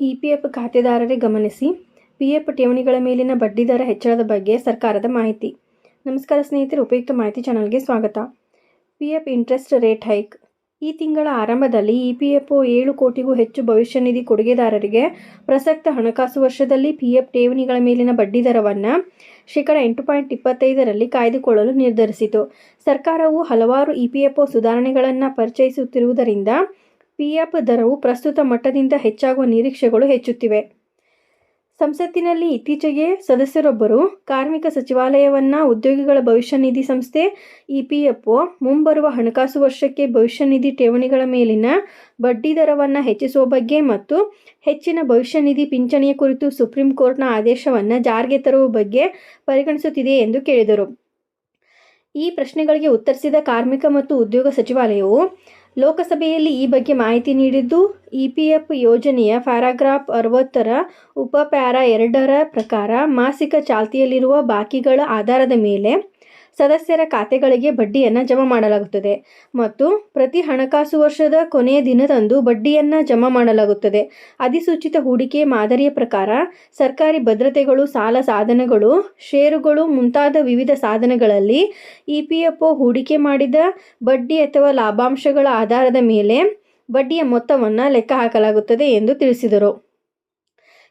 EPF ಖಾತೆದಾರರೇ ಗಮನಿಸಿ, PF ಠೇವಣಿಗಳ ಮೇಲಿನ ಬಡ್ಡಿದರ ಹೆಚ್ಚಳದ ಬಗ್ಗೆ ಸರ್ಕಾರದ ಮಾಹಿತಿ. ನಮಸ್ಕಾರ ಸ್ನೇಹಿತರೆ, ಉಪಯುಕ್ತ ಮಾಹಿತಿ ಚಾನಲ್ಗೆ ಸ್ವಾಗತ. PF interest rate hike. ಈ ತಿಂಗಳ ಆರಂಭದಲ್ಲಿ ಇಪಿಎಫ್ಒ 7 ಕೋಟಿಗೂ ಹೆಚ್ಚು ಭವಿಷ್ಯ ನಿಧಿ ಕೊಡುಗೆದಾರರಿಗೆ ಪ್ರಸಕ್ತ ಹಣಕಾಸು ವರ್ಷದಲ್ಲಿ ಪಿಎಫ್ ಠೇವಣಿಗಳ ಮೇಲಿನ ಬಡ್ಡಿದರವನ್ನು %8.25ರಲ್ಲಿ ಕಾಯ್ದುಕೊಳ್ಳಲು ನಿರ್ಧರಿಸಿತು. ಸರ್ಕಾರವು ಹಲವಾರು ಇಪಿಎಫ್ಒ ಸುಧಾರಣೆಗಳನ್ನು ಪರಿಚಯಿಸುತ್ತಿರುವುದರಿಂದ ಪಿಎಫ್ ದರವು ಪ್ರಸ್ತುತ ಮಟ್ಟದಿಂದ ಹೆಚ್ಚಾಗುವ ನಿರೀಕ್ಷೆಗಳು ಹೆಚ್ಚುತ್ತಿವೆ. ಸಂಸತ್ತಿನಲ್ಲಿ ಇತ್ತೀಚೆಗೆ ಸದಸ್ಯರೊಬ್ಬರು ಕಾರ್ಮಿಕ ಸಚಿವಾಲಯವನ್ನು ಉದ್ಯೋಗಿಗಳ ಭವಿಷ್ಯ ನಿಧಿ ಸಂಸ್ಥೆ ಇಪಿಎಫ್ಒ ಮುಂಬರುವ ಹಣಕಾಸು ವರ್ಷಕ್ಕೆ ಭವಿಷ್ಯ ನಿಧಿ ಠೇವಣಿಗಳ ಮೇಲಿನ ಬಡ್ಡಿ ದರವನ್ನು ಹೆಚ್ಚಿಸುವ ಬಗ್ಗೆ ಮತ್ತು ಹೆಚ್ಚಿನ ಭವಿಷ್ಯ ನಿಧಿ ಪಿಂಚಣಿಯ ಕುರಿತು ಸುಪ್ರೀಂ ಕೋರ್ಟ್ನ ಆದೇಶವನ್ನು ಜಾರಿಗೆ ತರುವ ಬಗ್ಗೆ ಪರಿಗಣಿಸುತ್ತಿದೆ ಎಂದು ಕೇಳಿದರು. ಈ ಪ್ರಶ್ನೆಗಳಿಗೆ ಉತ್ತರಿಸಿದ ಕಾರ್ಮಿಕ ಮತ್ತು ಉದ್ಯೋಗ ಸಚಿವಾಲಯವು ಲೋಕಸಭೆಯಲ್ಲಿ ಈ ಬಗ್ಗೆ ಮಾಹಿತಿ ನೀಡಿದ್ದು, ಇಪಿಎಫ್ ಯೋಜನೆಯ ಪ್ಯಾರಾಗ್ರಾಫ್ 60ರ ಉಪಪ್ಯಾರಾ 2ರ ಪ್ರಕಾರ ಮಾಸಿಕ ಚಾಲ್ತಿಯಲ್ಲಿರುವ ಬಾಕಿಗಳ ಆಧಾರದ ಮೇಲೆ ಸದಸ್ಯರ ಖಾತೆಗಳಿಗೆ ಬಡ್ಡಿಯನ್ನು ಜಮಾ ಮಾಡಲಾಗುತ್ತದೆ ಮತ್ತು ಪ್ರತಿ ಹಣಕಾಸು ವರ್ಷದ ಕೊನೆಯ ದಿನದಂದು ಬಡ್ಡಿಯನ್ನು ಜಮಾ ಮಾಡಲಾಗುತ್ತದೆ. ಅಧಿಸೂಚಿತ ಹೂಡಿಕೆ ಮಾದರಿಯ ಪ್ರಕಾರ ಸರ್ಕಾರಿ ಭದ್ರತೆಗಳು, ಸಾಲ ಸಾಧನಗಳು, ಷೇರುಗಳು ಮುಂತಾದ ವಿವಿಧ ಸಾಧನಗಳಲ್ಲಿ ಇಪಿಎಫ್ಒ ಹೂಡಿಕೆ ಮಾಡಿದ ಬಡ್ಡಿ ಅಥವಾ ಲಾಭಾಂಶಗಳ ಆಧಾರದ ಮೇಲೆ ಬಡ್ಡಿಯ ಮೊತ್ತವನ್ನು ಲೆಕ್ಕ ಹಾಕಲಾಗುತ್ತದೆ ಎಂದು ತಿಳಿಸಿದರು.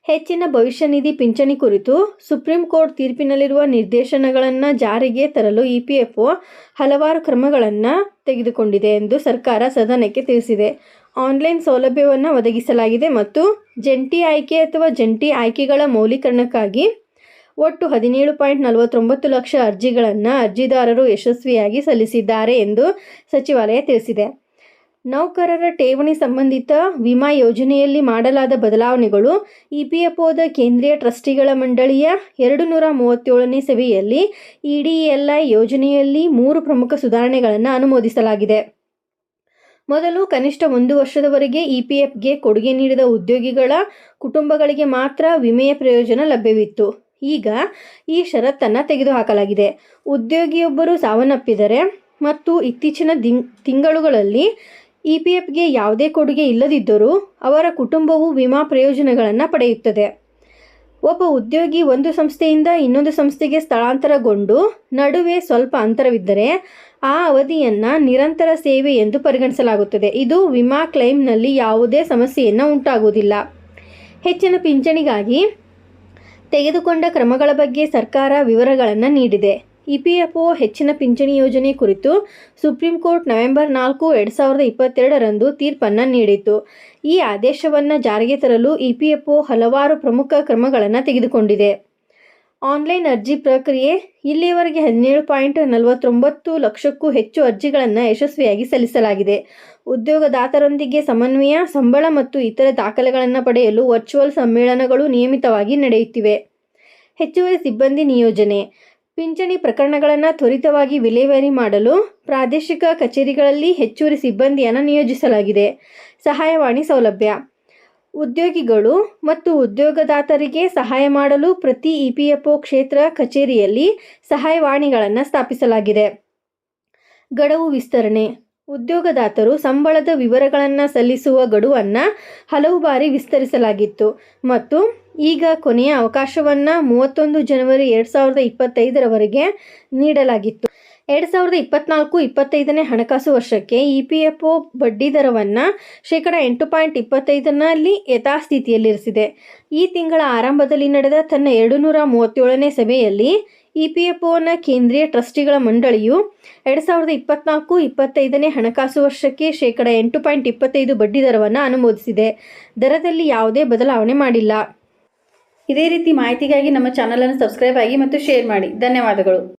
ಹೆಚ್ಚಿನ ಭವಿಷ್ಯ ನಿಧಿ ಪಿಂಚಣಿ ಕುರಿತು ಸುಪ್ರೀಂ ಕೋರ್ಟ್ ತೀರ್ಪಿನಲ್ಲಿರುವ ನಿರ್ದೇಶನಗಳನ್ನು ಜಾರಿಗೆ ತರಲು ಇಪಿಎಫ್ಒ ಹಲವಾರು ಕ್ರಮಗಳನ್ನು ತೆಗೆದುಕೊಂಡಿದೆ ಎಂದು ಸರ್ಕಾರ ಸದನಕ್ಕೆ ತಿಳಿಸಿದೆ. ಆನ್ಲೈನ್ ಸೌಲಭ್ಯವನ್ನು ಒದಗಿಸಲಾಗಿದೆ ಮತ್ತು ಜಂಟಿ ಆಯ್ಕೆ ಅಥವಾ ಜಂಟಿ ಆಯ್ಕೆಗಳ ಮೌಲ್ಯೀಕರಣಕ್ಕಾಗಿ ಒಟ್ಟು 17.49 ಲಕ್ಷ ಅರ್ಜಿಗಳನ್ನು ಅರ್ಜಿದಾರರು ಯಶಸ್ವಿಯಾಗಿ ಸಲ್ಲಿಸಿದ್ದಾರೆ ಎಂದು ಸಚಿವಾಲಯ ತಿಳಿಸಿದೆ. ನೌಕರರ ಠೇವಣಿ ಸಂಬಂಧಿತ ವಿಮಾ ಯೋಜನೆಯಲ್ಲಿ ಮಾಡಲಾದ ಬದಲಾವಣೆಗಳು. ಇಪಿಎಫ್ಒದ ಕೇಂದ್ರೀಯ ಟ್ರಸ್ಟಿಗಳ ಮಂಡಳಿಯ 237ನೇ ಸಭೆಯಲ್ಲಿ ಇಡಿಎಲ್ಐ ಯೋಜನೆಯಲ್ಲಿ 3 ಪ್ರಮುಖ ಸುಧಾರಣೆಗಳನ್ನು ಅನುಮೋದಿಸಲಾಗಿದೆ. ಮೊದಲು ಕನಿಷ್ಠ 1 ವರ್ಷದವರೆಗೆ ಇಪಿಎಫ್ಗೆ ಕೊಡುಗೆ ನೀಡಿದ ಉದ್ಯೋಗಿಗಳ ಕುಟುಂಬಗಳಿಗೆ ಮಾತ್ರ ವಿಮೆಯ ಪ್ರಯೋಜನ ಲಭ್ಯವಿತ್ತು. ಈಗ ಈ ಷರತ್ತನ್ನು ತೆಗೆದುಹಾಕಲಾಗಿದೆ. ಉದ್ಯೋಗಿಯೊಬ್ಬರು ಸಾವನ್ನಪ್ಪಿದರೆ ಮತ್ತು ಇತ್ತೀಚಿನ ತಿಂಗಳುಗಳಲ್ಲಿ ಇಪಿಎಫ್ಗೆ ಯಾವುದೇ ಕೊಡುಗೆ ಇಲ್ಲದಿದ್ದರೂ ಅವರ ಕುಟುಂಬವು ವಿಮಾ ಪ್ರಯೋಜನಗಳನ್ನು ಪಡೆಯುತ್ತದೆ. ಒಬ್ಬ ಉದ್ಯೋಗಿ ಒಂದು ಸಂಸ್ಥೆಯಿಂದ ಇನ್ನೊಂದು ಸಂಸ್ಥೆಗೆ ಸ್ಥಳಾಂತರಗೊಂಡು ನಡುವೆ ಸ್ವಲ್ಪ ಅಂತರವಿದ್ದರೆ ಆ ಅವಧಿಯನ್ನು ನಿರಂತರ ಸೇವೆ ಎಂದು ಪರಿಗಣಿಸಲಾಗುತ್ತದೆ. ಇದು ವಿಮಾ ಕ್ಲೈಮ್ನಲ್ಲಿ ಯಾವುದೇ ಸಮಸ್ಯೆಯನ್ನು ಉಂಟಾಗುವುದಿಲ್ಲ. ಹೆಚ್ಚಿನ ಪಿಂಚಣಿಗಾಗಿ ತೆಗೆದುಕೊಂಡ ಕ್ರಮಗಳ ಬಗ್ಗೆ ಸರ್ಕಾರ ವಿವರಗಳನ್ನು ನೀಡಿದೆ. ಇಪಿಎಫ್ಒ ಹೆಚ್ಚಿನ ಪಿಂಚಣಿ ಯೋಜನೆ ಕುರಿತು ಸುಪ್ರೀಂ ಕೋರ್ಟ್ ನವೆಂಬರ್ 4, 2022ರಂದು ತೀರ್ಪನ್ನು ನೀಡಿತು. ಈ ಆದೇಶವನ್ನು ಜಾರಿಗೆ ತರಲು ಇಪಿಎಫ್ಒ ಹಲವಾರು ಪ್ರಮುಖ ಕ್ರಮಗಳನ್ನು ತೆಗೆದುಕೊಂಡಿದೆ. ಆನ್ಲೈನ್ ಅರ್ಜಿ ಪ್ರಕ್ರಿಯೆ. ಇಲ್ಲಿಯವರೆಗೆ 17.49 ಲಕ್ಷಕ್ಕೂ ಹೆಚ್ಚು ಅರ್ಜಿಗಳನ್ನು ಯಶಸ್ವಿಯಾಗಿ ಸಲ್ಲಿಸಲಾಗಿದೆ. ಉದ್ಯೋಗದಾತರೊಂದಿಗೆ ಸಮನ್ವಯ, ಸಂಬಳ ಮತ್ತು ಇತರ ದಾಖಲೆಗಳನ್ನು ಪಡೆಯಲು ವರ್ಚುವಲ್ ಸಮ್ಮೇಳನಗಳು ನಿಯಮಿತವಾಗಿ ನಡೆಯುತ್ತಿವೆ. ಹೆಚ್ಚುವರಿ ಸಿಬ್ಬಂದಿ ನಿಯೋಜನೆ. ಪಿಂಚಣಿ ಪ್ರಕರಣಗಳನ್ನು ತ್ವರಿತವಾಗಿ ವಿಲೇವಾರಿ ಮಾಡಲು ಪ್ರಾದೇಶಿಕ ಕಚೇರಿಗಳಲ್ಲಿ ಹೆಚ್ಚುವರಿ ಸಿಬ್ಬಂದಿಯನ್ನು ನಿಯೋಜಿಸಲಾಗಿದೆ. ಸಹಾಯವಾಣಿ ಸೌಲಭ್ಯ. ಉದ್ಯೋಗಿಗಳು ಮತ್ತು ಉದ್ಯೋಗದಾತರಿಗೆ ಸಹಾಯ ಮಾಡಲು ಪ್ರತಿ ಇಪಿಎಫ್ಒ ಕ್ಷೇತ್ರ ಕಚೇರಿಯಲ್ಲಿ ಸಹಾಯವಾಣಿಗಳನ್ನು ಸ್ಥಾಪಿಸಲಾಗಿದೆ. ಗಡುವು ವಿಸ್ತರಣೆ. ಉದ್ಯೋಗದಾತರು ಸಂಬಳದ ವಿವರಗಳನ್ನು ಸಲ್ಲಿಸುವ ಗಡುವನ್ನು ಹಲವು ಬಾರಿ ವಿಸ್ತರಿಸಲಾಗಿತ್ತು ಮತ್ತು ಈಗ ಕೊನೆಯ ಅವಕಾಶವನ್ನು 31 ಜನವರಿ 2025ರವರೆಗೆ ನೀಡಲಾಗಿತ್ತು. 2024-25ನೇ ಹಣಕಾಸು ವರ್ಷಕ್ಕೆ ಇಪಿಎಫ್ಒ ಬಡ್ಡಿದರವನ್ನು %8.25ನಲ್ಲಿ ಯಥಾಸ್ಥಿತಿಯಲ್ಲಿರಿಸಿದೆ. ಈ ತಿಂಗಳ ಆರಂಭದಲ್ಲಿ ನಡೆದ ತನ್ನ 237ನೇ ಸಭೆಯಲ್ಲಿ ಇಪಿಎಫ್ಒನ ಕೇಂದ್ರೀಯ ಟ್ರಸ್ಟಿಗಳ ಮಂಡಳಿಯು 2024-25ನೇ ಹಣಕಾಸು ವರ್ಷಕ್ಕೆ %8.25 ಬಡ್ಡಿದರವನ್ನು ಅನುಮೋದಿಸಿದೆ. ದರದಲ್ಲಿ ಯಾವುದೇ ಬದಲಾವಣೆ ಮಾಡಿಲ್ಲ. ಇದೇ ರೀತಿ ಮಾಹಿತಿಗಾಗಿ ನಮ್ಮ ಚಾನಲನ್ನು ಸಬ್ಸ್ಕ್ರೈಬ್ ಆಗಿ ಮತ್ತು ಶೇರ್ ಮಾಡಿ. ಧನ್ಯವಾದಗಳು.